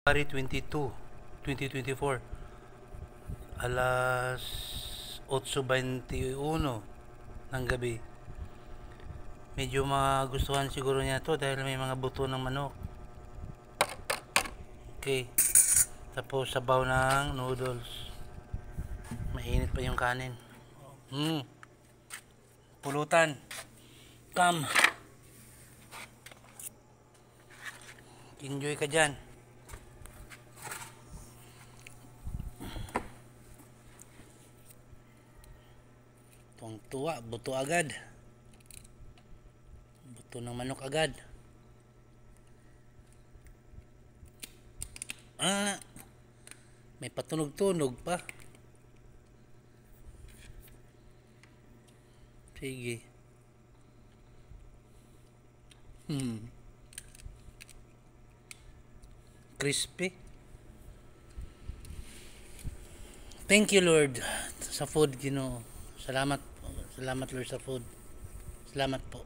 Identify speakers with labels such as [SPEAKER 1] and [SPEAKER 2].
[SPEAKER 1] February 22, 2024, alas 8:21 ng gabi. Medyo magustuhan siguro niya to dahil may mga buto ng manok. Okay, tapos sabaw ng noodles. Mainit pa yung kanin. Pulutan. Come, enjoy ka dyan. Tuwang-tuwa, buto agad. Buto ng manok agad. May patunog-tunog pa. Sige. Crispy. Thank you, Lord, sa food, Ginoo. Salamat po. Salamat, Lord, sa food. Salamat po.